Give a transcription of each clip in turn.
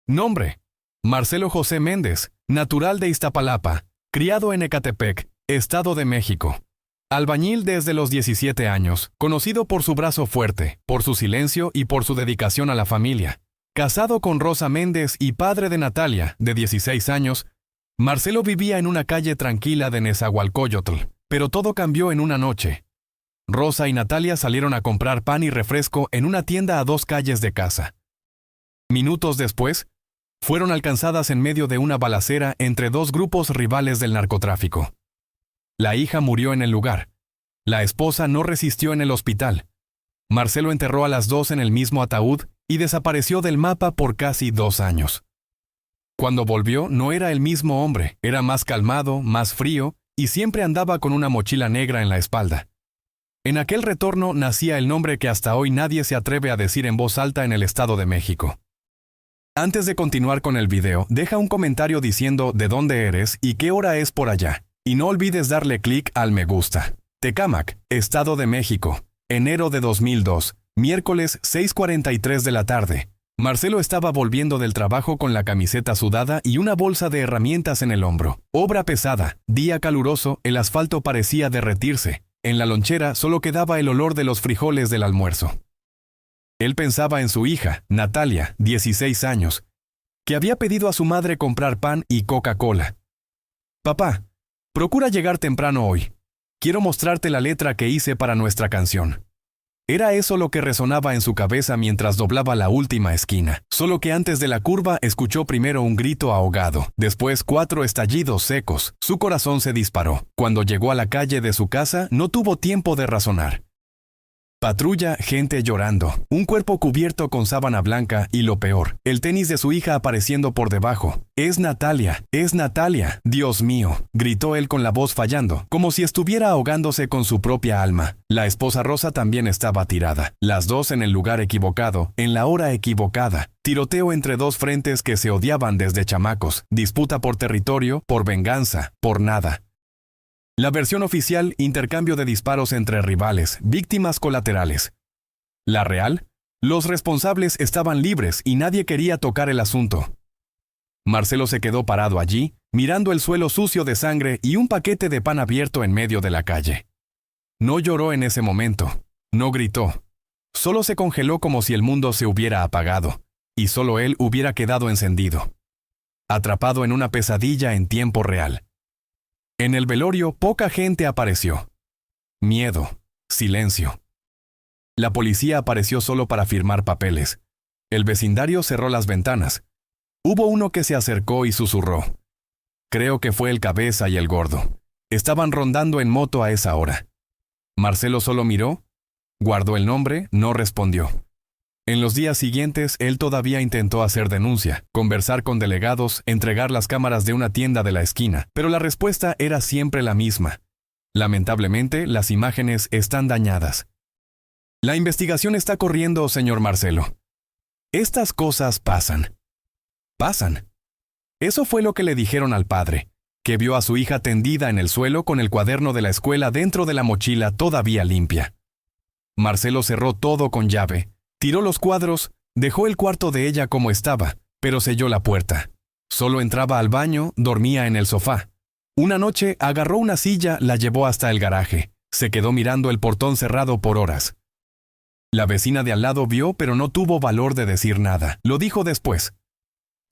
Nombre: Marcelo José Méndez, natural de Iztapalapa, criado en Ecatepec, Estado de México. Albañil desde los 17 años, conocido por su brazo fuerte, por su silencio y por su dedicación a la familia. Casado con Rosa Méndez y padre de Natalia, de 16 años, Marcelo vivía en una calle tranquila de Nezahualcóyotl, pero todo cambió en una noche. Rosa y Natalia salieron a comprar pan y refresco en una tienda a 2 calles de casa. Minutos después, fueron alcanzadas en medio de una balacera entre 2 grupos rivales del narcotráfico. La hija murió en el lugar. La esposa no resistió en el hospital. Marcelo enterró a las 2 en el mismo ataúd y desapareció del mapa por casi 2 años. Cuando volvió, no era el mismo hombre, era más calmado, más frío, y siempre andaba con una mochila negra en la espalda. En aquel retorno nacía el nombre que hasta hoy nadie se atreve a decir en voz alta en el Estado de México. Antes de continuar con el video, deja un comentario diciendo de dónde eres y qué hora es por allá. Y no olvides darle clic al me gusta. Tecámac, Estado de México, enero de 2002, miércoles 6:43 de la tarde. Marcelo estaba volviendo del trabajo con la camiseta sudada y una bolsa de herramientas en el hombro. Obra pesada, día caluroso, el asfalto parecía derretirse. En la lonchera solo quedaba el olor de los frijoles del almuerzo. Él pensaba en su hija, Natalia, 16 años, que había pedido a su madre comprar pan y Coca-Cola. Papá, procura llegar temprano hoy. Quiero mostrarte la letra que hice para nuestra canción. Era eso lo que resonaba en su cabeza mientras doblaba la última esquina. Solo que antes de la curva escuchó primero un grito ahogado, después 4 estallidos secos. Su corazón se disparó. Cuando llegó a la calle de su casa, no tuvo tiempo de razonar. Patrulla, gente llorando, un cuerpo cubierto con sábana blanca y lo peor, el tenis de su hija apareciendo por debajo. ¡Es Natalia! ¡Es Natalia! ¡Dios mío!, gritó él con la voz fallando, como si estuviera ahogándose con su propia alma. La esposa Rosa también estaba tirada, las 2 en el lugar equivocado, en la hora equivocada. Tiroteo entre 2 frentes que se odiaban desde chamacos, disputa por territorio, por venganza, por nada. La versión oficial: intercambio de disparos entre rivales, víctimas colaterales. La real: los responsables estaban libres y nadie quería tocar el asunto. Marcelo se quedó parado allí, mirando el suelo sucio de sangre y un paquete de pan abierto en medio de la calle. No lloró en ese momento, no gritó. Solo se congeló como si el mundo se hubiera apagado, y solo él hubiera quedado encendido. Atrapado en una pesadilla en tiempo real. En el velorio poca gente apareció. Miedo, silencio. La policía apareció solo para firmar papeles. El vecindario cerró las ventanas. Hubo uno que se acercó y susurró. Creo que fue el Cabeza y el Gordo. Estaban rondando en moto a esa hora. Marcelo solo miró, guardó el nombre, no respondió. En los días siguientes, él todavía intentó hacer denuncia, conversar con delegados, entregar las cámaras de una tienda de la esquina, pero la respuesta era siempre la misma. Lamentablemente, las imágenes están dañadas. La investigación está corriendo, señor Marcelo. Estas cosas pasan. Pasan. Eso fue lo que le dijeron al padre, que vio a su hija tendida en el suelo con el cuaderno de la escuela dentro de la mochila todavía limpia. Marcelo cerró todo con llave. Tiró los cuadros, dejó el cuarto de ella como estaba, pero selló la puerta. Solo entraba al baño, dormía en el sofá. Una noche agarró una silla, la llevó hasta el garaje. Se quedó mirando el portón cerrado por horas. La vecina de al lado vio, pero no tuvo valor de decir nada. Lo dijo después.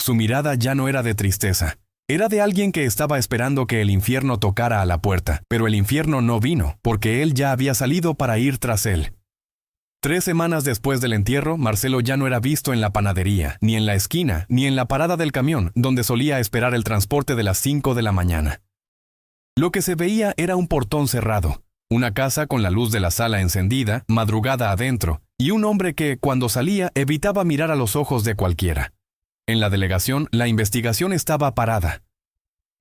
Su mirada ya no era de tristeza. Era de alguien que estaba esperando que el infierno tocara a la puerta, pero el infierno no vino, porque él ya había salido para ir tras él. 3 semanas después del entierro, Marcelo ya no era visto en la panadería, ni en la esquina, ni en la parada del camión, donde solía esperar el transporte de las 5 de la mañana. Lo que se veía era un portón cerrado, una casa con la luz de la sala encendida, madrugada adentro, y un hombre que, cuando salía, evitaba mirar a los ojos de cualquiera. En la delegación, la investigación estaba parada.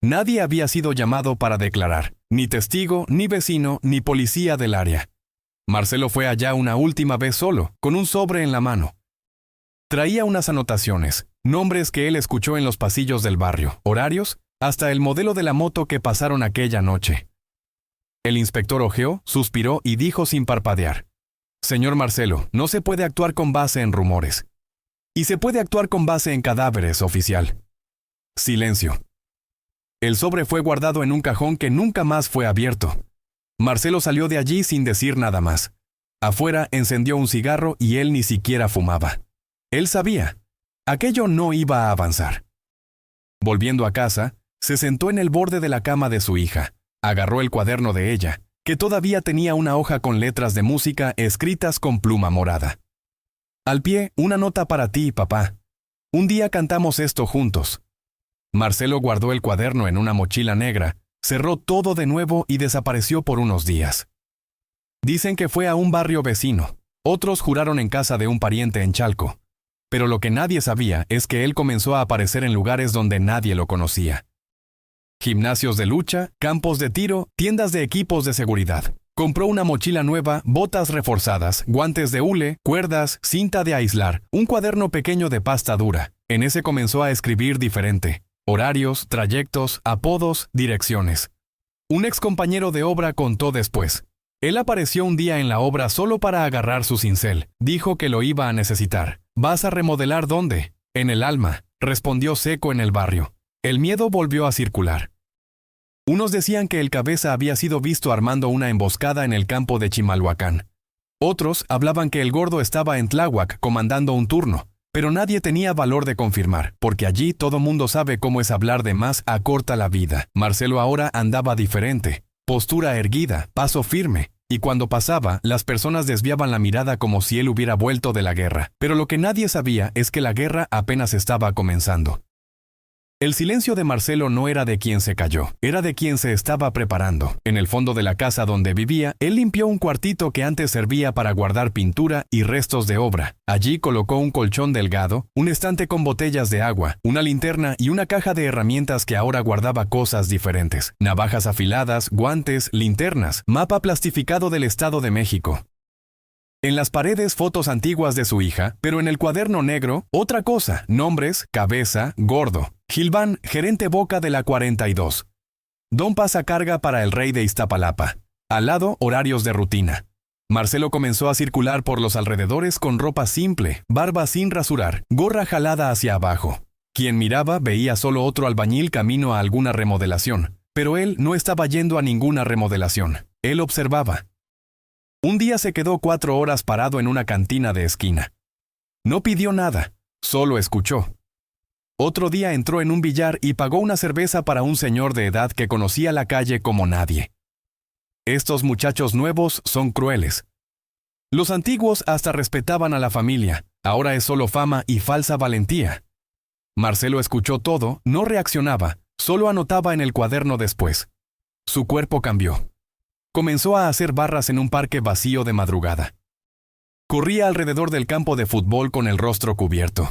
Nadie había sido llamado para declarar, ni testigo, ni vecino, ni policía del área. Marcelo fue allá una última vez solo, con un sobre en la mano. Traía unas anotaciones, nombres que él escuchó en los pasillos del barrio, horarios, hasta el modelo de la moto que pasaron aquella noche. El inspector ojeó, suspiró y dijo sin parpadear: Señor Marcelo, no se puede actuar con base en rumores. Y se puede actuar con base en cadáveres, oficial. Silencio. El sobre fue guardado en un cajón que nunca más fue abierto. Marcelo salió de allí sin decir nada más. Afuera encendió un cigarro y él ni siquiera fumaba. Él sabía. Aquello no iba a avanzar. Volviendo a casa, se sentó en el borde de la cama de su hija. Agarró el cuaderno de ella, que todavía tenía una hoja con letras de música escritas con pluma morada. Al pie, una nota para ti, papá. Un día cantamos esto juntos. Marcelo guardó el cuaderno en una mochila negra, cerró todo de nuevo y desapareció por unos días. Dicen que fue a un barrio vecino. Otros juraron en casa de un pariente en Chalco. Pero lo que nadie sabía es que él comenzó a aparecer en lugares donde nadie lo conocía. Gimnasios de lucha, campos de tiro, tiendas de equipos de seguridad. Compró una mochila nueva, botas reforzadas, guantes de hule, cuerdas, cinta de aislar, un cuaderno pequeño de pasta dura. En ese comenzó a escribir diferente. Horarios, trayectos, apodos, direcciones. Un excompañero de obra contó después. Él apareció un día en la obra solo para agarrar su cincel. Dijo que lo iba a necesitar. ¿Vas a remodelar dónde? En el Alma, respondió seco en el barrio. El miedo volvió a circular. Unos decían que el cabeza había sido visto armando una emboscada en el campo de Chimalhuacán. Otros hablaban que el gordo estaba en Tláhuac comandando un turno, pero nadie tenía valor de confirmar, porque allí todo mundo sabe cómo es hablar de más acorta la vida. Marcelo ahora andaba diferente, postura erguida, paso firme, y cuando pasaba, las personas desviaban la mirada como si él hubiera vuelto de la guerra. Pero lo que nadie sabía es que la guerra apenas estaba comenzando. El silencio de Marcelo no era de quien se cayó, era de quien se estaba preparando. En el fondo de la casa donde vivía, él limpió un cuartito que antes servía para guardar pintura y restos de obra. Allí colocó un colchón delgado, un estante con botellas de agua, una linterna y una caja de herramientas que ahora guardaba cosas diferentes. Navajas afiladas, guantes, linternas, mapa plastificado del Estado de México. En las paredes fotos antiguas de su hija, pero en el cuaderno negro, otra cosa, nombres, cabeza, gordo. Gilván, gerente Boca de la 42. Don pasa carga para el rey de Iztapalapa. Al lado, horarios de rutina. Marcelo comenzó a circular por los alrededores con ropa simple, barba sin rasurar, gorra jalada hacia abajo. Quien miraba veía solo otro albañil camino a alguna remodelación, pero él no estaba yendo a ninguna remodelación. Él observaba. Un día se quedó 4 horas parado en una cantina de esquina. No pidió nada, solo escuchó. Otro día entró en un billar y pagó una cerveza para un señor de edad que conocía la calle como nadie. Estos muchachos nuevos son crueles. Los antiguos hasta respetaban a la familia, ahora es solo fama y falsa valentía. Marcelo escuchó todo, no reaccionaba, solo anotaba en el cuaderno después. Su cuerpo cambió. Comenzó a hacer barras en un parque vacío de madrugada. Corría alrededor del campo de fútbol con el rostro cubierto.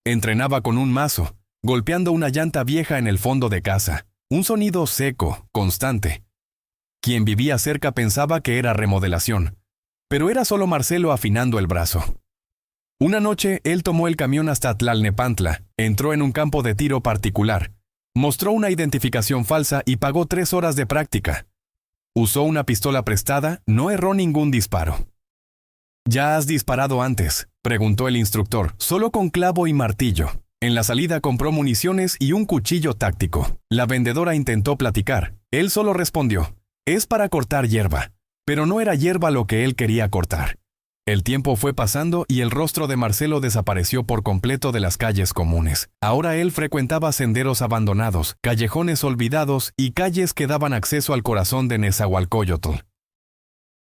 Entrenaba con un mazo, golpeando una llanta vieja en el fondo de casa. Un sonido seco, constante. Quien vivía cerca pensaba que era remodelación, pero era solo Marcelo afinando el brazo. Una noche, él tomó el camión hasta Tlalnepantla, entró en un campo de tiro particular, mostró una identificación falsa y pagó 3 horas de práctica. Usó una pistola prestada, no erró ningún disparo. ¿Ya has disparado antes?, preguntó el instructor, solo con clavo y martillo. En la salida compró municiones y un cuchillo táctico. La vendedora intentó platicar. Él solo respondió, es para cortar hierba. Pero no era hierba lo que él quería cortar. El tiempo fue pasando y el rostro de Marcelo desapareció por completo de las calles comunes. Ahora él frecuentaba senderos abandonados, callejones olvidados y calles que daban acceso al corazón de Nezahualcóyotl.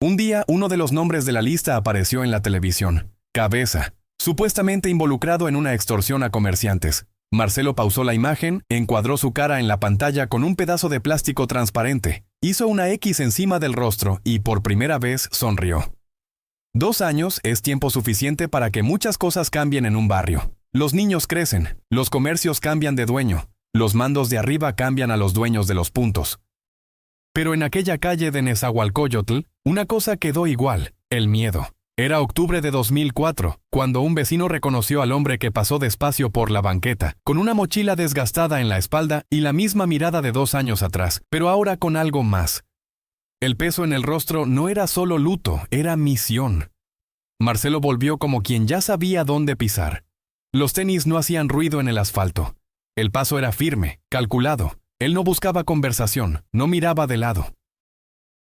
Un día, uno de los nombres de la lista apareció en la televisión. Cabeza, supuestamente involucrado en una extorsión a comerciantes. Marcelo pausó la imagen, encuadró su cara en la pantalla con un pedazo de plástico transparente, hizo una X encima del rostro y por primera vez sonrió. 2 años es tiempo suficiente para que muchas cosas cambien en un barrio. Los niños crecen, los comercios cambian de dueño, los mandos de arriba cambian a los dueños de los puntos. Pero en aquella calle de Nezahualcóyotl, una cosa quedó igual, el miedo. Era octubre de 2004, cuando un vecino reconoció al hombre que pasó despacio por la banqueta, con una mochila desgastada en la espalda y la misma mirada de 2 años atrás, pero ahora con algo más. El peso en el rostro no era solo luto, era misión. Marcelo volvió como quien ya sabía dónde pisar. Los tenis no hacían ruido en el asfalto. El paso era firme, calculado. Él no buscaba conversación, no miraba de lado.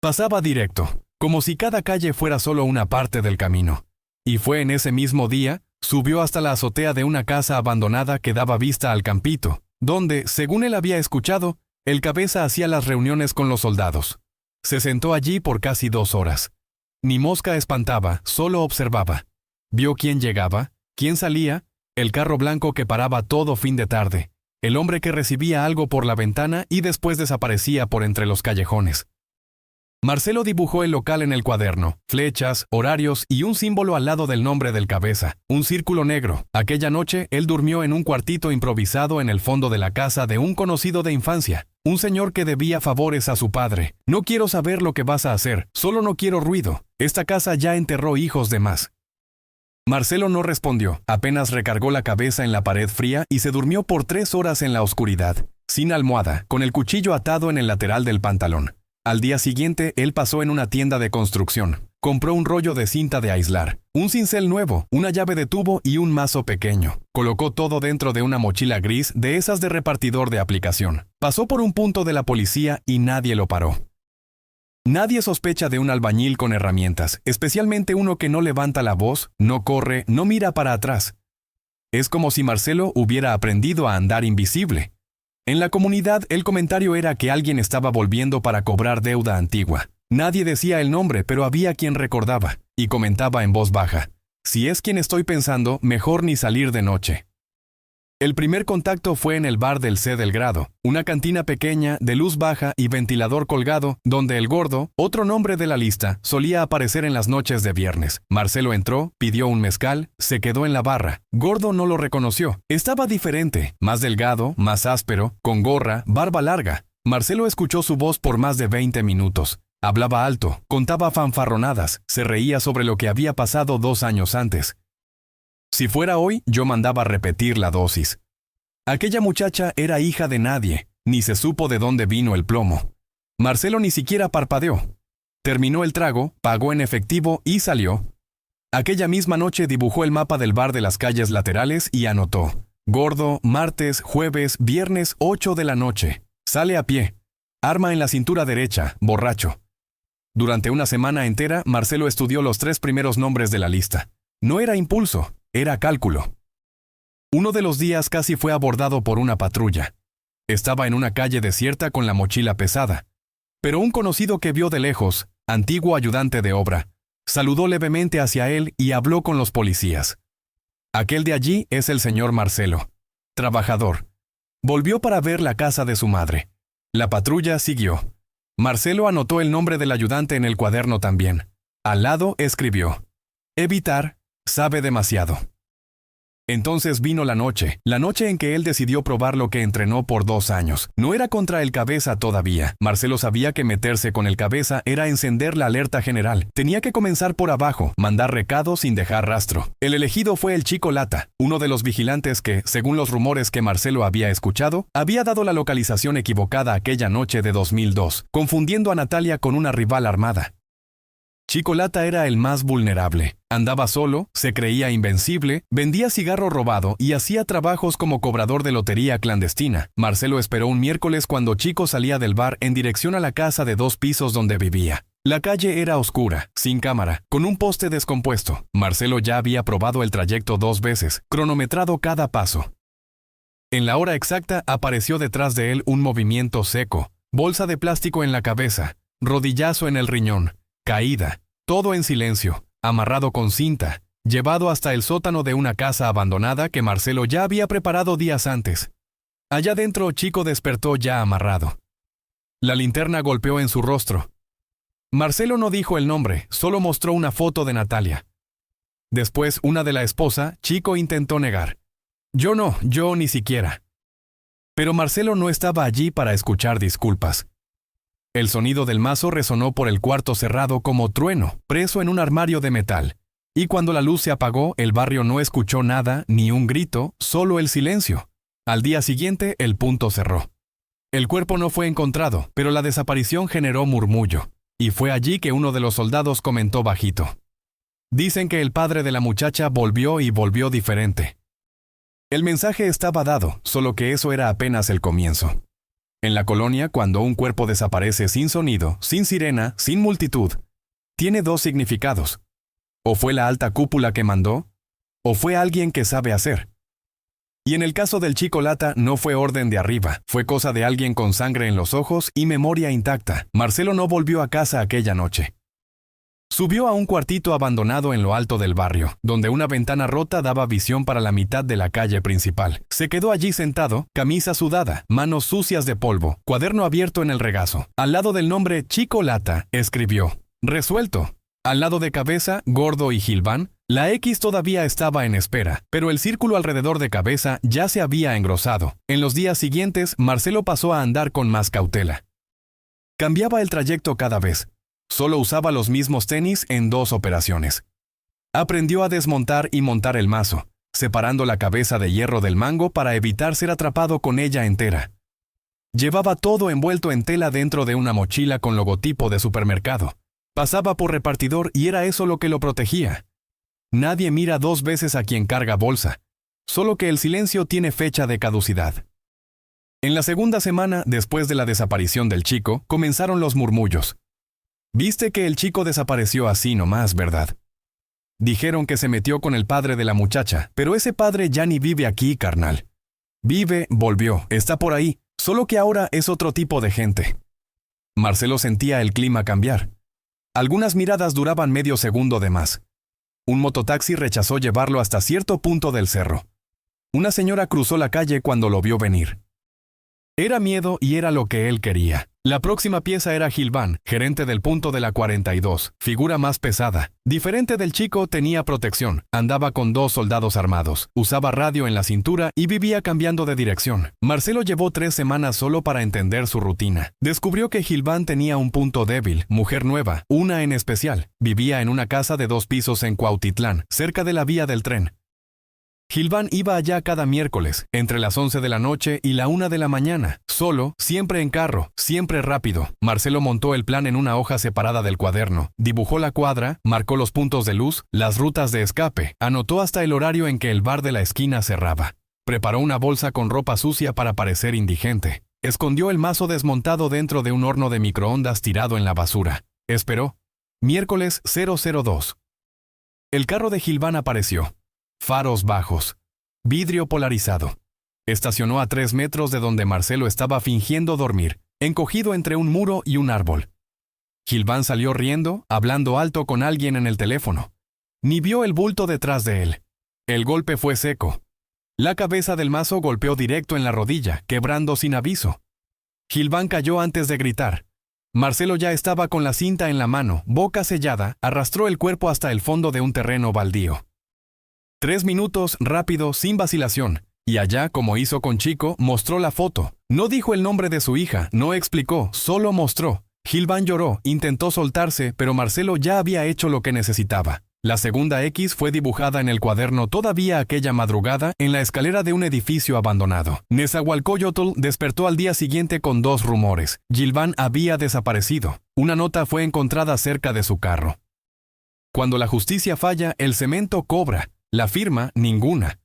Pasaba directo, como si cada calle fuera solo una parte del camino. Y fue en ese mismo día, subió hasta la azotea de una casa abandonada que daba vista al campito, donde, según él había escuchado, el cabeza hacía las reuniones con los soldados. Se sentó allí por casi 2 horas. Ni mosca espantaba, solo observaba. Vio quién llegaba, quién salía, el carro blanco que paraba todo fin de tarde, el hombre que recibía algo por la ventana y después desaparecía por entre los callejones. Marcelo dibujó el local en el cuaderno, flechas, horarios y un símbolo al lado del nombre del cabeza, un círculo negro. Aquella noche, él durmió en un cuartito improvisado en el fondo de la casa de un conocido de infancia, un señor que debía favores a su padre. No quiero saber lo que vas a hacer, solo no quiero ruido. Esta casa ya enterró hijos de más. Marcelo no respondió, apenas recargó la cabeza en la pared fría y se durmió por 3 horas en la oscuridad, sin almohada, con el cuchillo atado en el lateral del pantalón. Al día siguiente, él pasó en una tienda de construcción. Compró un rollo de cinta de aislar, un cincel nuevo, una llave de tubo y un mazo pequeño. Colocó todo dentro de una mochila gris de esas de repartidor de aplicación. Pasó por un punto de la policía y nadie lo paró. Nadie sospecha de un albañil con herramientas, especialmente uno que no levanta la voz, no corre, no mira para atrás. Es como si Marcelo hubiera aprendido a andar invisible. En la comunidad, el comentario era que alguien estaba volviendo para cobrar deuda antigua. Nadie decía el nombre, pero había quien recordaba, y comentaba en voz baja: si es quien estoy pensando, mejor ni salir de noche. El primer contacto fue en el bar del C del Grado, una cantina pequeña, de luz baja y ventilador colgado, donde el Gordo, otro nombre de la lista, solía aparecer en las noches de viernes. Marcelo entró, pidió un mezcal, se quedó en la barra. Gordo no lo reconoció. Estaba diferente, más delgado, más áspero, con gorra, barba larga. Marcelo escuchó su voz por más de 20 minutos. Hablaba alto, contaba fanfarronadas, se reía sobre lo que había pasado 2 años antes. Si fuera hoy, yo mandaba repetir la dosis. Aquella muchacha era hija de nadie, ni se supo de dónde vino el plomo. Marcelo ni siquiera parpadeó. Terminó el trago, pagó en efectivo y salió. Aquella misma noche dibujó el mapa del bar de las calles laterales y anotó: Gordo, martes, jueves, viernes, 8 de la noche. Sale a pie. Arma en la cintura derecha, borracho. Durante una semana entera, Marcelo estudió los 3 primeros nombres de la lista. No era impulso. Era cálculo. Uno de los días casi fue abordado por una patrulla. Estaba en una calle desierta con la mochila pesada. Pero un conocido que vio de lejos, antiguo ayudante de obra, saludó levemente hacia él y habló con los policías. Aquel de allí es el señor Marcelo. Trabajador. Volvió para ver la casa de su madre. La patrulla siguió. Marcelo anotó el nombre del ayudante en el cuaderno también. Al lado escribió: evitar. Sabe demasiado. Entonces vino la noche en que él decidió probar lo que entrenó por 2 años. No era contra el cabeza todavía. Marcelo sabía que meterse con el cabeza era encender la alerta general. Tenía que comenzar por abajo, mandar recados sin dejar rastro. El elegido fue el Chico Lata, uno de los vigilantes que, según los rumores que Marcelo había escuchado, había dado la localización equivocada aquella noche de 2002, confundiendo a Natalia con una rival armada. Chico Lata era el más vulnerable. Andaba solo, se creía invencible, vendía cigarro robado y hacía trabajos como cobrador de lotería clandestina. Marcelo esperó un miércoles cuando Chico salía del bar en dirección a la casa de 2 pisos donde vivía. La calle era oscura, sin cámara, con un poste descompuesto. Marcelo ya había probado el trayecto 2 veces, cronometrado cada paso. En la hora exacta apareció detrás de él un movimiento seco, bolsa de plástico en la cabeza, rodillazo en el riñón. Caída, todo en silencio, amarrado con cinta, llevado hasta el sótano de una casa abandonada que Marcelo ya había preparado días antes. Allá dentro, Chico despertó ya amarrado. La linterna golpeó en su rostro. Marcelo no dijo el nombre, solo mostró una foto de Natalia. Después, una de la esposa, Chico intentó negar. Yo ni siquiera. Pero Marcelo no estaba allí para escuchar disculpas. El sonido del mazo resonó por el cuarto cerrado como trueno, preso en un armario de metal. Y cuando la luz se apagó, el barrio no escuchó nada, ni un grito, solo el silencio. Al día siguiente, el punto cerró. El cuerpo no fue encontrado, pero la desaparición generó murmullo. Y fue allí que uno de los soldados comentó bajito: dicen que el padre de la muchacha volvió y volvió diferente. El mensaje estaba dado, solo que eso era apenas el comienzo. En la colonia, cuando un cuerpo desaparece sin sonido, sin sirena, sin multitud, tiene dos significados. O fue la alta cúpula que mandó, o fue alguien que sabe hacer. Y en el caso del chico Lata no fue orden de arriba, fue cosa de alguien con sangre en los ojos y memoria intacta. Marcelo no volvió a casa aquella noche. Subió a un cuartito abandonado en lo alto del barrio, donde una ventana rota daba visión para la mitad de la calle principal. Se quedó allí sentado, camisa sudada, manos sucias de polvo, cuaderno abierto en el regazo. Al lado del nombre Chico Lata, escribió: resuelto. Al lado de Cabeza, Gordo y Gilván, la X todavía estaba en espera, pero el círculo alrededor de Cabeza ya se había engrosado. En los días siguientes, Marcelo pasó a andar con más cautela. Cambiaba el trayecto cada vez. Solo usaba los mismos tenis en 2 operaciones. Aprendió a desmontar y montar el mazo, separando la cabeza de hierro del mango para evitar ser atrapado con ella entera. Llevaba todo envuelto en tela dentro de una mochila con logotipo de supermercado. Pasaba por repartidor y era eso lo que lo protegía. Nadie mira 2 veces a quien carga bolsa, solo que el silencio tiene fecha de caducidad. En la segunda semana, después de la desaparición del chico, comenzaron los murmullos. Viste que el chico desapareció así nomás, ¿verdad? Dijeron que se metió con el padre de la muchacha, pero ese padre ya ni vive aquí, carnal. Vive, volvió, está por ahí, solo que ahora es otro tipo de gente. Marcelo sentía el clima cambiar. Algunas miradas duraban medio segundo de más. Un mototaxi rechazó llevarlo hasta cierto punto del cerro. Una señora cruzó la calle cuando lo vio venir. Era miedo y era lo que él quería. La próxima pieza era Gilván, gerente del punto de la 42, figura más pesada. Diferente del chico, tenía protección, andaba con 2 soldados armados, usaba radio en la cintura y vivía cambiando de dirección. Marcelo llevó 3 semanas solo para entender su rutina. Descubrió que Gilván tenía un punto débil, mujer nueva, una en especial. Vivía en una casa de 2 pisos en Cuautitlán, cerca de la vía del tren. Gilván iba allá cada miércoles, entre las 11 de la noche y la 1 de la mañana, solo, siempre en carro, siempre rápido. Marcelo montó el plan en una hoja separada del cuaderno, dibujó la cuadra, marcó los puntos de luz, las rutas de escape, anotó hasta el horario en que el bar de la esquina cerraba. Preparó una bolsa con ropa sucia para parecer indigente. Escondió el mazo desmontado dentro de un horno de microondas tirado en la basura. Esperó. Miércoles 002. El carro de Gilván apareció. Faros bajos. Vidrio polarizado. Estacionó a 3 metros de donde Marcelo estaba fingiendo dormir, encogido entre un muro y un árbol. Gilván salió riendo, hablando alto con alguien en el teléfono. Ni vio el bulto detrás de él. El golpe fue seco. La cabeza del mazo golpeó directo en la rodilla, quebrando sin aviso. Gilván cayó antes de gritar. Marcelo ya estaba con la cinta en la mano, boca sellada, arrastró el cuerpo hasta el fondo de un terreno baldío. 3 minutos, rápido, sin vacilación. Y allá, como hizo con Chico, mostró la foto. No dijo el nombre de su hija, no explicó, solo mostró. Gilván lloró, intentó soltarse, pero Marcelo ya había hecho lo que necesitaba. La segunda X fue dibujada en el cuaderno todavía aquella madrugada en la escalera de un edificio abandonado. Nezahualcóyotl despertó al día siguiente con 2 rumores. Gilván había desaparecido. Una nota fue encontrada cerca de su carro. Cuando la justicia falla, el cemento cobra. La firma, ninguna.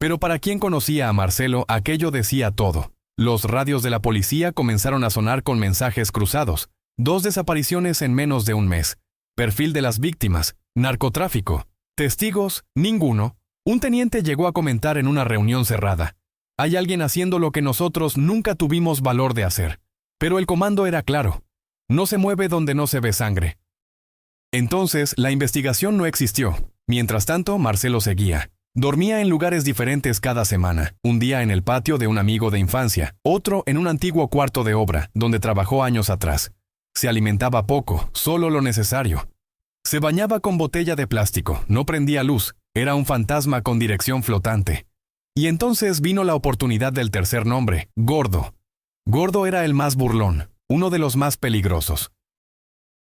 Pero para quien conocía a Marcelo, aquello decía todo. Los radios de la policía comenzaron a sonar con mensajes cruzados. 2 desapariciones en menos de un mes. Perfil de las víctimas. Narcotráfico. Testigos, ninguno. Un teniente llegó a comentar en una reunión cerrada. Hay alguien haciendo lo que nosotros nunca tuvimos valor de hacer. Pero el comando era claro. No se mueve donde no se ve sangre. Entonces, la investigación no existió. Mientras tanto, Marcelo seguía. Dormía en lugares diferentes cada semana. Un día en el patio de un amigo de infancia, otro en un antiguo cuarto de obra, donde trabajó años atrás. Se alimentaba poco, solo lo necesario. Se bañaba con botella de plástico, no prendía luz, era un fantasma con dirección flotante. Y entonces vino la oportunidad del tercer nombre, Gordo. Gordo era el más burlón, uno de los más peligrosos.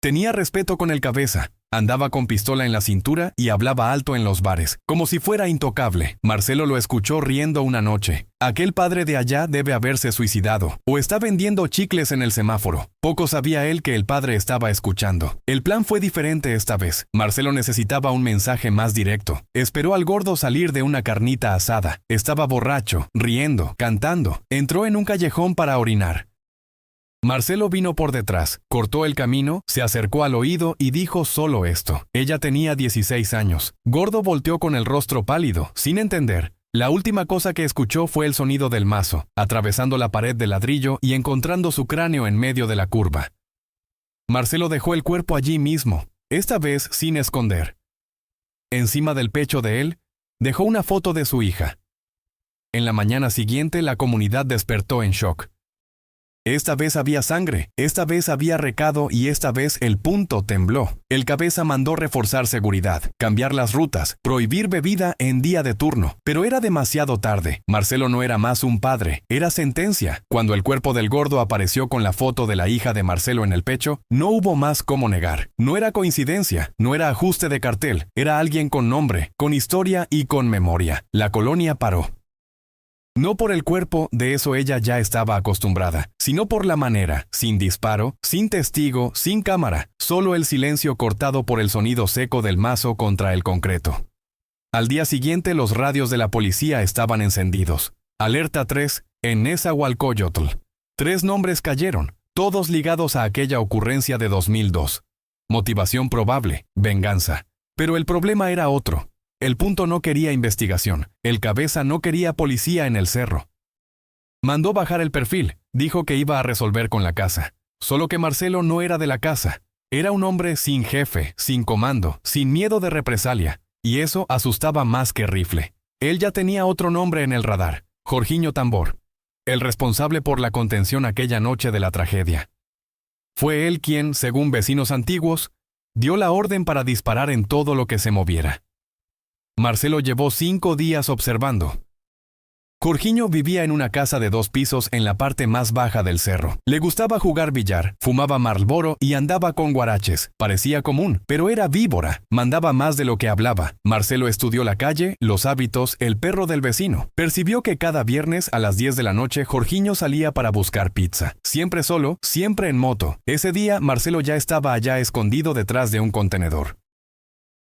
Tenía respeto con el cabeza, Andaba con pistola en la cintura y hablaba alto en los bares, como si fuera intocable. Marcelo lo escuchó riendo una noche. Aquel padre de allá debe haberse suicidado, o está vendiendo chicles en el semáforo. Poco sabía él que el padre estaba escuchando. El plan fue diferente esta vez. Marcelo necesitaba un mensaje más directo. Esperó al gordo salir de una carnita asada. Estaba borracho, riendo, cantando. Entró en un callejón para orinar. Marcelo vino por detrás, cortó el camino, se acercó al oído y dijo solo esto. Ella tenía 16 años. Gordo volteó con el rostro pálido, sin entender. La última cosa que escuchó fue el sonido del mazo, atravesando la pared de ladrillo y encontrando su cráneo en medio de la curva. Marcelo dejó el cuerpo allí mismo, esta vez sin esconder. Encima del pecho de él, dejó una foto de su hija. En la mañana siguiente, la comunidad despertó en shock. Esta vez había sangre, esta vez había recado y esta vez el punto tembló. El cabeza mandó reforzar seguridad, cambiar las rutas, prohibir bebida en día de turno. Pero era demasiado tarde. Marcelo no era más un padre, era sentencia. Cuando el cuerpo del gordo apareció con la foto de la hija de Marcelo en el pecho, no hubo más cómo negar. No era coincidencia, no era ajuste de cartel, era alguien con nombre, con historia y con memoria. La colonia paró. No por el cuerpo, de eso ella ya estaba acostumbrada, sino por la manera, sin disparo, sin testigo, sin cámara, solo el silencio cortado por el sonido seco del mazo contra el concreto. Al día siguiente los radios de la policía estaban encendidos. Alerta 3, en Nezahualcóyotl. 3 nombres cayeron, todos ligados a aquella ocurrencia de 2002. Motivación probable, venganza. Pero el problema era otro. El punto no quería investigación, el cabeza no quería policía en el cerro. Mandó bajar el perfil, dijo que iba a resolver con la casa. Solo que Marcelo no era de la casa. Era un hombre sin jefe, sin comando, sin miedo de represalia, y eso asustaba más que rifle. Él ya tenía otro nombre en el radar, Jorginho Tambor, el responsable por la contención aquella noche de la tragedia. Fue él quien, según vecinos antiguos, dio la orden para disparar en todo lo que se moviera. Marcelo llevó 5 días observando. Jorginho vivía en una casa de 2 pisos en la parte más baja del cerro. Le gustaba jugar billar, fumaba Marlboro y andaba con guaraches. Parecía común, pero era víbora. Mandaba más de lo que hablaba. Marcelo estudió la calle, los hábitos, el perro del vecino. Percibió que cada viernes a las 10 de la noche Jorginho salía para buscar pizza. Siempre solo, siempre en moto. Ese día Marcelo ya estaba allá escondido detrás de un contenedor.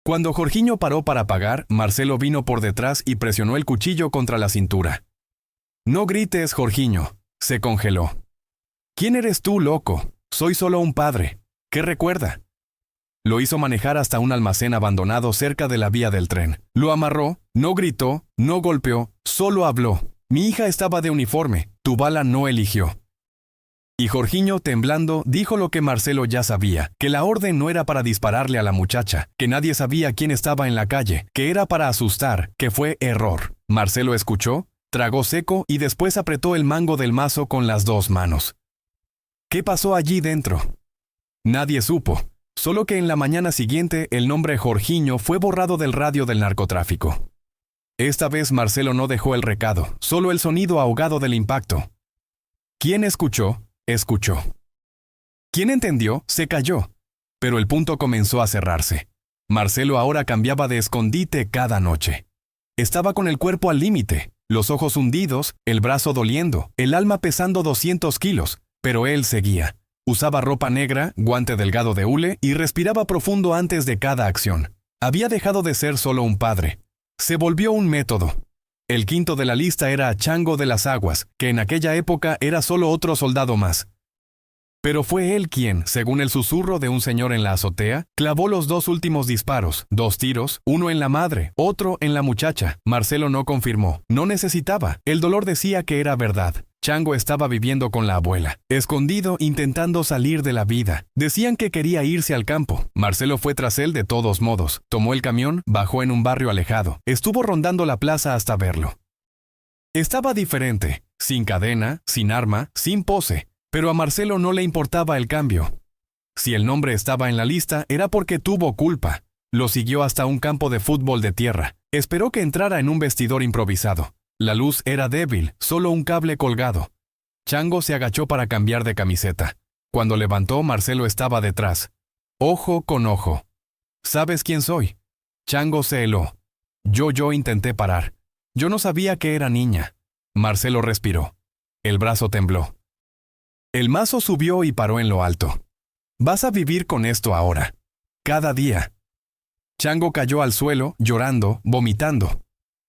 Cuando Jorginho paró para pagar, Marcelo vino por detrás y presionó el cuchillo contra la cintura. «No grites, Jorginho», se congeló. «¿Quién eres tú, loco? Soy solo un padre. ¿Qué recuerda?» Lo hizo manejar hasta un almacén abandonado cerca de la vía del tren. Lo amarró, no gritó, no golpeó, solo habló. «Mi hija estaba de uniforme, tu bala no eligió». Y Jorginho, temblando, dijo lo que Marcelo ya sabía, que la orden no era para dispararle a la muchacha, que nadie sabía quién estaba en la calle, que era para asustar, que fue error. Marcelo escuchó, tragó seco y después apretó el mango del mazo con las 2 manos. ¿Qué pasó allí dentro? Nadie supo, solo que en la mañana siguiente el nombre Jorginho fue borrado del radio del narcotráfico. Esta vez Marcelo no dejó el recado, solo el sonido ahogado del impacto. ¿Quién escuchó? Escuchó. ¿Quién entendió? Se calló. Pero el punto comenzó a cerrarse. Marcelo ahora cambiaba de escondite cada noche. Estaba con el cuerpo al límite, los ojos hundidos, el brazo doliendo, el alma pesando 200 kilos, pero él seguía. Usaba ropa negra, guante delgado de hule y respiraba profundo antes de cada acción. Había dejado de ser solo un padre. Se volvió un método. El quinto de la lista era Chango de las Aguas, que en aquella época era solo otro soldado más. Pero fue él quien, según el susurro de un señor en la azotea, clavó los 2 últimos disparos, 2 tiros, uno en la madre, otro en la muchacha. Marcelo no confirmó, no necesitaba, el dolor decía que era verdad. Chango estaba viviendo con la abuela, escondido intentando salir de la vida. Decían que quería irse al campo. Marcelo fue tras él de todos modos. Tomó el camión, bajó en un barrio alejado. Estuvo rondando la plaza hasta verlo. Estaba diferente, sin cadena, sin arma, sin pose. Pero a Marcelo no le importaba el cambio. Si el nombre estaba en la lista, era porque tuvo culpa. Lo siguió hasta un campo de fútbol de tierra. Esperó que entrara en un vestidor improvisado. La luz era débil, solo un cable colgado. Chango se agachó para cambiar de camiseta. Cuando levantó, Marcelo estaba detrás. Ojo con ojo. ¿Sabes quién soy? Chango se heló. Yo intenté parar. Yo no sabía que era niña. Marcelo respiró. El brazo tembló. El mazo subió y paró en lo alto. Vas a vivir con esto ahora. Cada día. Chango cayó al suelo, llorando, vomitando.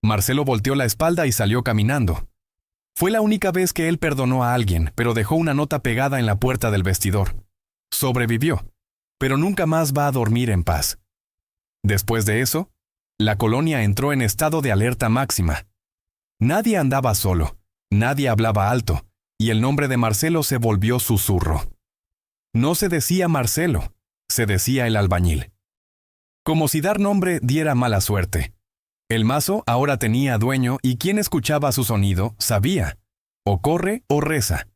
Marcelo volteó la espalda y salió caminando. Fue la única vez que él perdonó a alguien, pero dejó una nota pegada en la puerta del vestidor. Sobrevivió, pero nunca más va a dormir en paz. Después de eso, la colonia entró en estado de alerta máxima. Nadie andaba solo, nadie hablaba alto, y el nombre de Marcelo se volvió susurro. No se decía Marcelo, se decía el albañil. Como si dar nombre diera mala suerte. El mazo ahora tenía dueño y quien escuchaba su sonido sabía, o corre o reza.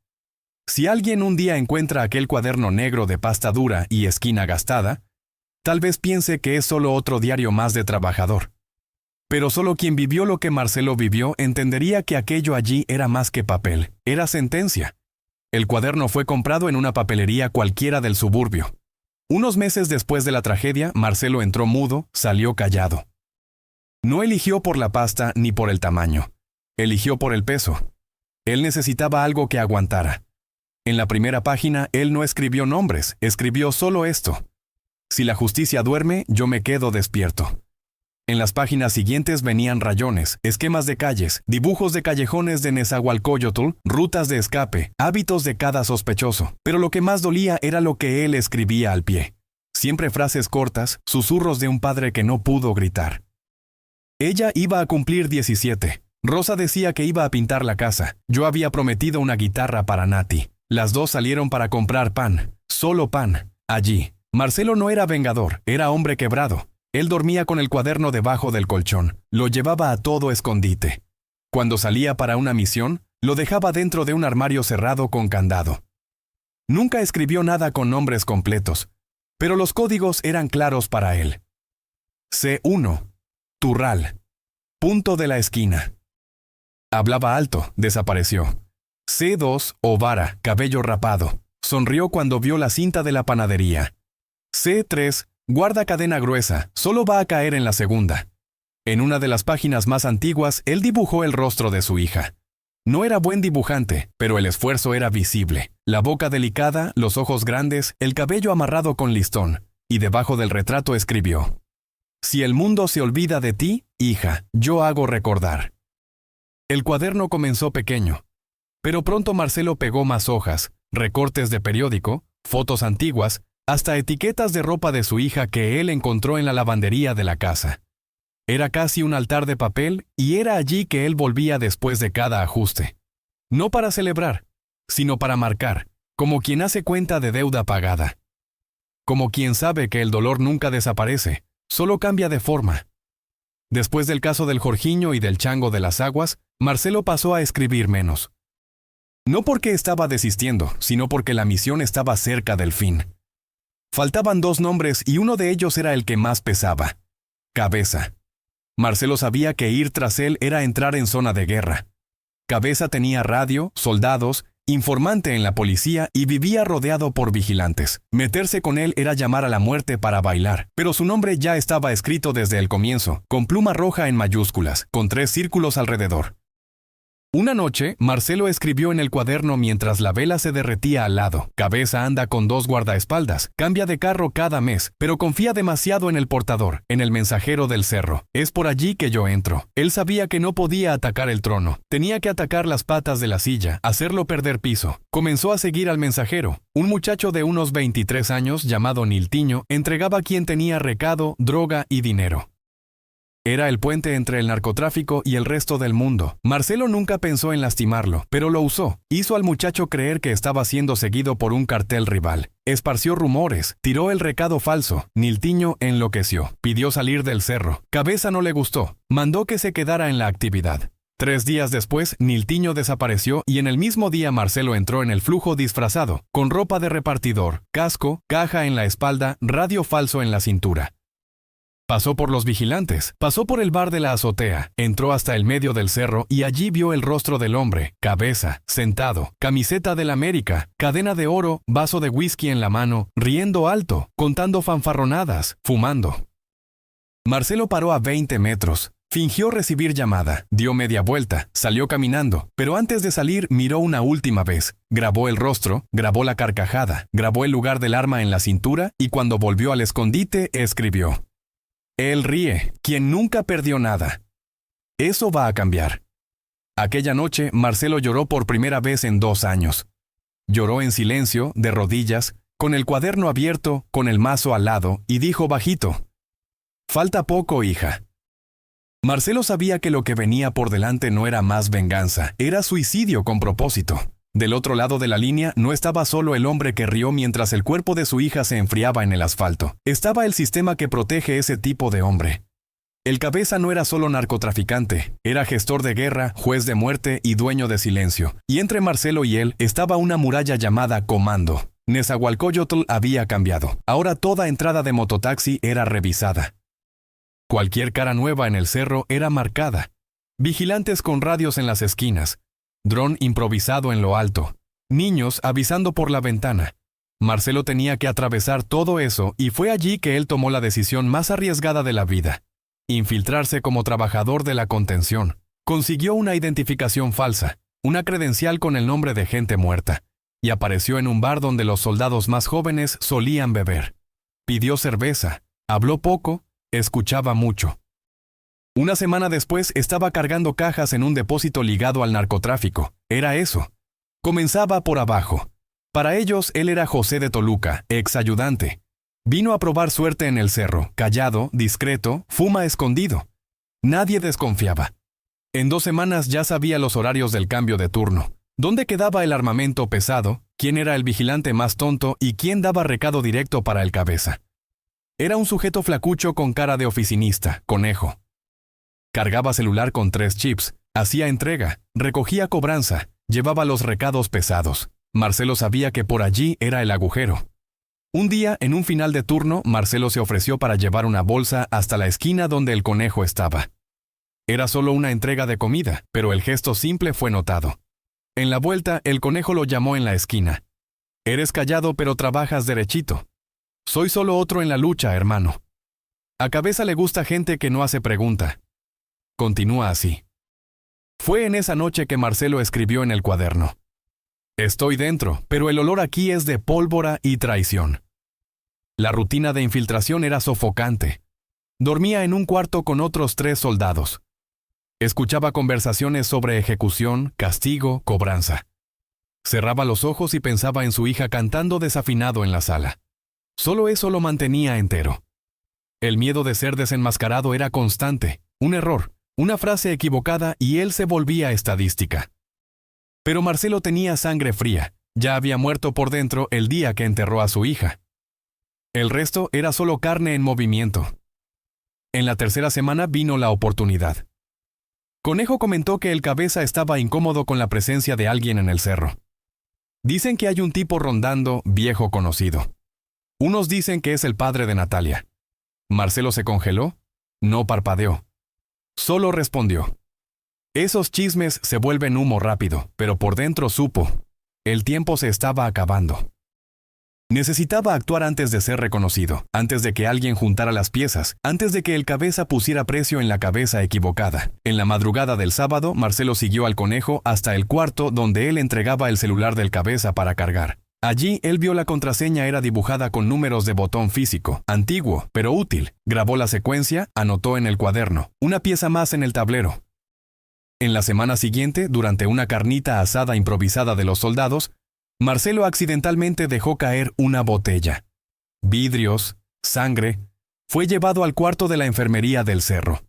Si alguien un día encuentra aquel cuaderno negro de pasta dura y esquina gastada, tal vez piense que es solo otro diario más de trabajador. Pero solo quien vivió lo que Marcelo vivió entendería que aquello allí era más que papel, era sentencia. El cuaderno fue comprado en una papelería cualquiera del suburbio. Unos meses después de la tragedia, Marcelo entró mudo, salió callado. No eligió por la pasta ni por el tamaño. Eligió por el peso. Él necesitaba algo que aguantara. En la primera página, él no escribió nombres, escribió solo esto. Si la justicia duerme, yo me quedo despierto. En las páginas siguientes venían rayones, esquemas de calles, dibujos de callejones de Nezahualcóyotl, rutas de escape, hábitos de cada sospechoso. Pero lo que más dolía era lo que él escribía al pie. Siempre frases cortas, susurros de un padre que no pudo gritar. Ella iba a cumplir 17. Rosa decía que iba a pintar la casa. Yo había prometido una guitarra para Nati. Las dos salieron para comprar pan. Solo pan. Allí. Marcelo no era vengador, era hombre quebrado. Él dormía con el cuaderno debajo del colchón. Lo llevaba a todo escondite. Cuando salía para una misión, lo dejaba dentro de un armario cerrado con candado. Nunca escribió nada con nombres completos, pero los códigos eran claros para él. C1. Turral. Punto de la esquina. Hablaba alto, desapareció. C2. Ovara, cabello rapado. Sonrió cuando vio la cinta de la panadería. C3. Guarda cadena gruesa, solo va a caer en la segunda. En una de las páginas más antiguas, él dibujó el rostro de su hija. No era buen dibujante, pero el esfuerzo era visible. La boca delicada, los ojos grandes, el cabello amarrado con listón. Y debajo del retrato escribió: Si el mundo se olvida de ti, hija, yo hago recordar. El cuaderno comenzó pequeño, pero pronto Marcelo pegó más hojas, recortes de periódico, fotos antiguas, hasta etiquetas de ropa de su hija que él encontró en la lavandería de la casa. Era casi un altar de papel y era allí que él volvía después de cada ajuste. No para celebrar, sino para marcar, como quien hace cuenta de deuda pagada. Como quien sabe que el dolor nunca desaparece, solo cambia de forma. Después del caso del Jorginho y del Chango de las Aguas, Marcelo pasó a escribir menos. No porque estaba desistiendo, sino porque la misión estaba cerca del fin. Faltaban 2 nombres y uno de ellos era el que más pesaba: Cabeza. Marcelo sabía que ir tras él era entrar en zona de guerra. Cabeza tenía radio, soldados, informante en la policía y vivía rodeado por vigilantes. Meterse con él era llamar a la muerte para bailar, pero su nombre ya estaba escrito desde el comienzo, con pluma roja en mayúsculas, con 3 círculos alrededor. Una noche, Marcelo escribió en el cuaderno mientras la vela se derretía al lado: Cabeza anda con 2 guardaespaldas, cambia de carro cada mes, pero confía demasiado en el portador, en el mensajero del cerro. Es por allí que yo entro. Él sabía que no podía atacar el trono. Tenía que atacar las patas de la silla, hacerlo perder piso. Comenzó a seguir al mensajero. Un muchacho de unos 23 años llamado Niltiño entregaba a quien tenía recado, droga y dinero. Era el puente entre el narcotráfico y el resto del mundo. Marcelo nunca pensó en lastimarlo, pero lo usó. Hizo al muchacho creer que estaba siendo seguido por un cartel rival. Esparció rumores, tiró el recado falso. Niltiño enloqueció. Pidió salir del cerro. Cabeza no le gustó. Mandó que se quedara en la actividad. 3 días después, Niltiño desapareció y en el mismo día Marcelo entró en el flujo disfrazado, con ropa de repartidor, casco, caja en la espalda, radio falso en la cintura. Pasó por los vigilantes, pasó por el bar de la azotea, entró hasta el medio del cerro y allí vio el rostro del hombre: Cabeza, sentado, camiseta del América, cadena de oro, vaso de whisky en la mano, riendo alto, contando fanfarronadas, fumando. Marcelo paró a 20 metros. Fingió recibir llamada, dio media vuelta, salió caminando, pero antes de salir miró una última vez. Grabó el rostro, grabó la carcajada, grabó el lugar del arma en la cintura y cuando volvió al escondite escribió: Él ríe, quien nunca perdió nada. Eso va a cambiar. Aquella noche, Marcelo lloró por primera vez en 2 años. Lloró en silencio, de rodillas, con el cuaderno abierto, con el mazo al lado, y dijo bajito: Falta poco, hija. Marcelo sabía que lo que venía por delante no era más venganza, era suicidio con propósito. Del otro lado de la línea no estaba solo el hombre que rió mientras el cuerpo de su hija se enfriaba en el asfalto. Estaba el sistema que protege ese tipo de hombre. El cabeza no era solo narcotraficante, era gestor de guerra, juez de muerte y dueño de silencio. Y entre Marcelo y él estaba una muralla llamada Comando. Nezahualcóyotl había cambiado. Ahora toda entrada de mototaxi era revisada. Cualquier cara nueva en el cerro era marcada. Vigilantes con radios en las esquinas. Dron improvisado en lo alto. Niños avisando por la ventana. Marcelo tenía que atravesar todo eso y fue allí que él tomó la decisión más arriesgada de la vida. Infiltrarse como trabajador de la contención. Consiguió una identificación falsa, una credencial con el nombre de gente muerta, y apareció en un bar donde los soldados más jóvenes solían beber. Pidió cerveza, habló poco, escuchaba mucho. Una semana después estaba cargando cajas en un depósito ligado al narcotráfico. Era eso. Comenzaba por abajo. Para ellos, él era José de Toluca, ex ayudante. Vino a probar suerte en el cerro, callado, discreto, fuma escondido. Nadie desconfiaba. En 2 semanas ya sabía los horarios del cambio de turno, dónde quedaba el armamento pesado, quién era el vigilante más tonto y quién daba recado directo para el cabeza. Era un sujeto flacucho con cara de oficinista, conejo. Cargaba celular con 3 chips, hacía entrega, recogía cobranza, llevaba los recados pesados. Marcelo sabía que por allí era el agujero. Un día, en un final de turno, Marcelo se ofreció para llevar una bolsa hasta la esquina donde el conejo estaba. Era solo una entrega de comida, pero el gesto simple fue notado. En la vuelta, el conejo lo llamó en la esquina. Eres callado pero trabajas derechito. Soy solo otro en la lucha, hermano. A cabeza le gusta gente que no hace pregunta. Continúa así. Fue en esa noche que Marcelo escribió en el cuaderno: Estoy dentro, pero el olor aquí es de pólvora y traición. La rutina de infiltración era sofocante. Dormía en un cuarto con otros 3 soldados. Escuchaba conversaciones sobre ejecución, castigo, cobranza. Cerraba los ojos y pensaba en su hija cantando desafinado en la sala. Solo eso lo mantenía entero. El miedo de ser desenmascarado era constante. Un error, una frase equivocada y él se volvía estadística. Pero Marcelo tenía sangre fría. Ya había muerto por dentro el día que enterró a su hija. El resto era solo carne en movimiento. En la 3ª semana vino la oportunidad. Conejo comentó que el cabeza estaba incómodo con la presencia de alguien en el cerro. Dicen que hay un tipo rondando, viejo conocido. Unos dicen que es el padre de Natalia. Marcelo se congeló, no parpadeó. Solo respondió: Esos chismes se vuelven humo rápido, pero por dentro supo. El tiempo se estaba acabando. Necesitaba actuar antes de ser reconocido, antes de que alguien juntara las piezas, antes de que el cabeza pusiera precio en la cabeza equivocada. En la madrugada del sábado, Marcelo siguió al conejo hasta el cuarto donde él entregaba el celular del cabeza para cargar. Allí, él vio la contraseña era dibujada con números de botón físico, antiguo, pero útil. Grabó la secuencia, anotó en el cuaderno, una pieza más en el tablero. En la semana siguiente, durante una carnita asada improvisada de los soldados, Marcelo accidentalmente dejó caer una botella. Vidrios, sangre, fue llevado al cuarto de la enfermería del cerro.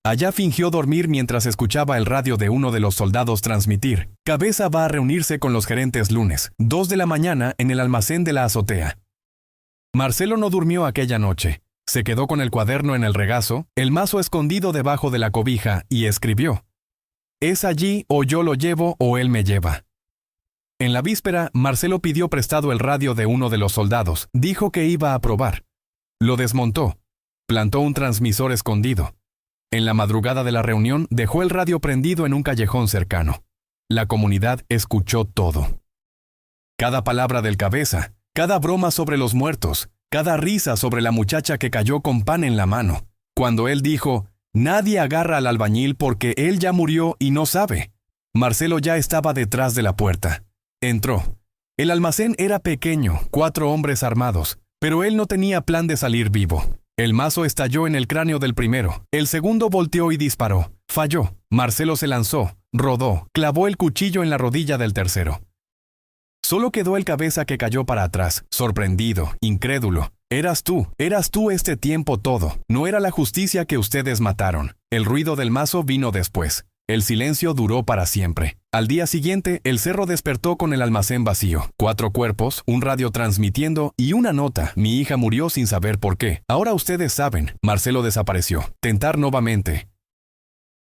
Allá fingió dormir mientras escuchaba el radio de uno de los soldados transmitir: Cabeza va a reunirse con los gerentes lunes, 2 de la mañana en el almacén de la azotea. Marcelo no durmió aquella noche. Se quedó con el cuaderno en el regazo, el mazo escondido debajo de la cobija y escribió: Es allí o yo lo llevo o él me lleva. En la víspera, Marcelo pidió prestado el radio de uno de los soldados. Dijo que iba a probar. Lo desmontó. Plantó un transmisor escondido. En la madrugada de la reunión, dejó el radio prendido en un callejón cercano. La comunidad escuchó todo. Cada palabra del cabeza, cada broma sobre los muertos, cada risa sobre la muchacha que cayó con pan en la mano. Cuando él dijo, «Nadie agarra al albañil porque él ya murió y no sabe», Marcelo ya estaba detrás de la puerta. Entró. El almacén era pequeño, 4 hombres armados, pero él no tenía plan de salir vivo. El mazo estalló en el cráneo del primero. El segundo volteó y disparó. Falló. Marcelo se lanzó, rodó, clavó el cuchillo en la rodilla del tercero. Solo quedó el cabeza que cayó para atrás, sorprendido, incrédulo. Eras tú este tiempo todo. No era la justicia que ustedes mataron. El ruido del mazo vino después. El silencio duró para siempre. Al día siguiente, el cerro despertó con el almacén vacío. 4 cuerpos, un radio transmitiendo y una nota. Mi hija murió sin saber por qué. Ahora ustedes saben. Marcelo desapareció. Tentar nuevamente.